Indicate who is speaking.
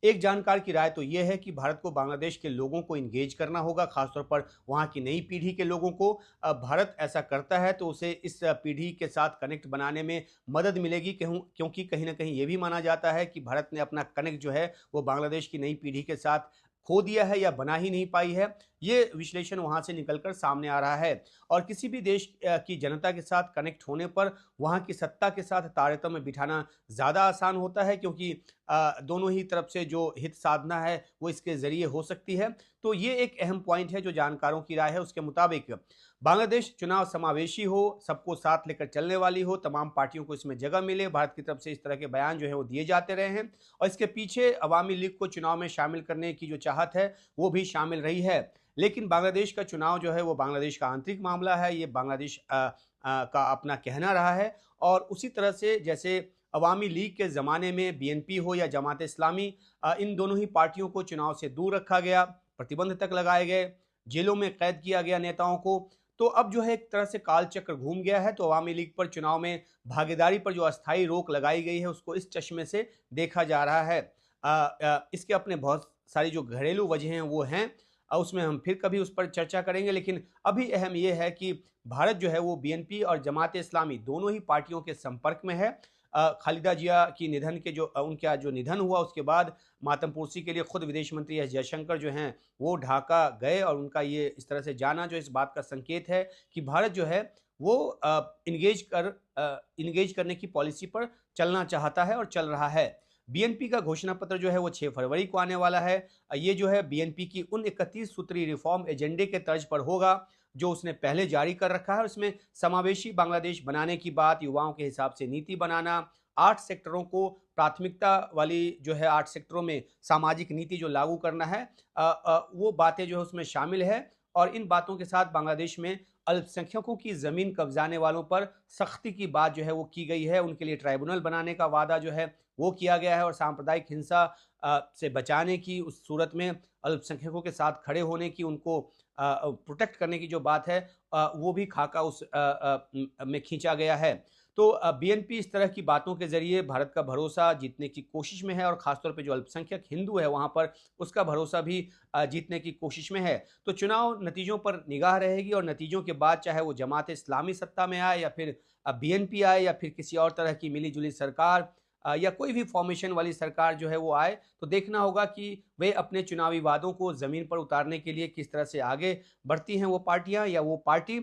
Speaker 1: एक जानकार की राय तो ये है कि भारत को बांग्लादेश के लोगों को इंगेज करना होगा, खासतौर पर वहाँ की नई पीढ़ी के लोगों को। भारत ऐसा करता है तो उसे इस पीढ़ी के साथ कनेक्ट बनाने में मदद मिलेगी, क्योंकि कहीं न कहीं ये भी माना जाता है कि भारत ने अपना कनेक्ट जो है वो बांग्लादेश की नई पीढ़ी के साथ खो दिया है या बना ही नहीं पाई है। ये विश्लेषण वहाँ से निकल कर सामने आ रहा है। और किसी भी देश की जनता के साथ कनेक्ट होने पर वहाँ की सत्ता के साथ तारतम्य बिठाना ज़्यादा आसान होता है, क्योंकि दोनों ही तरफ से जो हित साधना है वो इसके ज़रिए हो सकती है। तो ये एक अहम पॉइंट है जो जानकारों की राय है उसके मुताबिक। बांग्लादेश चुनाव समावेशी हो, सबको साथ लेकर चलने वाली हो, तमाम पार्टियों को इसमें जगह मिले, भारत की तरफ से इस तरह के बयान जो है वो दिए जाते रहे हैं। और इसके पीछे अवामी लीग को चुनाव में शामिल करने की जो चाहत है वो भी शामिल रही है। लेकिन बांग्लादेश का चुनाव जो है वो बांग्लादेश का आंतरिक मामला है, ये बांग्लादेश का अपना कहना रहा है। और उसी तरह से जैसे अवामी लीग के ज़माने में बीएनपी हो या जमात इस्लामी, इन दोनों ही पार्टियों को चुनाव से दूर रखा गया, प्रतिबंध तक लगाए गए, जेलों में कैद किया गया नेताओं को। तो अब जो है एक तरह से काल चक्र घूम गया है, तो अवामी लीग पर चुनाव में भागीदारी पर जो अस्थायी रोक लगाई गई है उसको इस चश्मे से देखा जा रहा है। इसके अपने बहुत सारी जो घरेलू वजह हैं वो हैं, उसमें हम फिर कभी उस पर चर्चा करेंगे। लेकिन अभी अहम ये है कि भारत जो है वो बीएनपी और जमात इस्लामी दोनों ही पार्टियों के संपर्क में है। खालिदा जिया की निधन के जो उनका जो निधन हुआ उसके बाद मातमपुरसी के लिए खुद विदेश मंत्री एस जयशंकर जो हैं वो ढाका गए, और उनका ये इस तरह से जाना जो इस बात का संकेत है कि भारत जो है वो इंगेज करने की पॉलिसी पर चलना चाहता है और चल रहा है। बीएनपी का घोषणा पत्र जो है वो 6 फरवरी को आने वाला है। ये जो है बीएनपी की उन 31 सूत्री रिफॉर्म एजेंडे के तर्ज पर होगा जो उसने पहले जारी कर रखा है। उसमें समावेशी बांग्लादेश बनाने की बात, युवाओं के हिसाब से नीति बनाना, 8 सेक्टरों को प्राथमिकता वाली जो है 8 सेक्टरों में सामाजिक नीति जो लागू करना है, वो बातें जो है उसमें शामिल है। और इन बातों के साथ बांग्लादेश में अल्पसंख्यकों की ज़मीन कब्जाने वालों पर सख्ती की बात जो है वो की गई है, उनके लिए ट्राइब्यूनल बनाने का वादा जो है वो किया गया है, और सांप्रदायिक हिंसा से बचाने की उस सूरत में अल्पसंख्यकों के साथ खड़े होने की, उनको प्रोटेक्ट करने की जो बात है वो भी खाका उस में खींचा गया है। तो बीएनपी इस तरह की बातों के ज़रिए भारत का भरोसा जीतने की कोशिश में है, और ख़ासतौर पे जो अल्पसंख्यक हिंदू है वहाँ पर उसका भरोसा भी जीतने की कोशिश में है। तो चुनाव नतीजों पर निगाह रहेगी, और नतीजों के बाद चाहे वो जमात इस्लामी सत्ता में आए या फिर बीएनपी आए या फिर किसी और तरह की मिली-जुली सरकार, या कोई भी फॉर्मेशन वाली सरकार जो है वो आए, तो देखना होगा कि वे अपने चुनावी वादों को ज़मीन पर उतारने के लिए किस तरह से आगे बढ़ती हैं वो पार्टियां या वो पार्टी,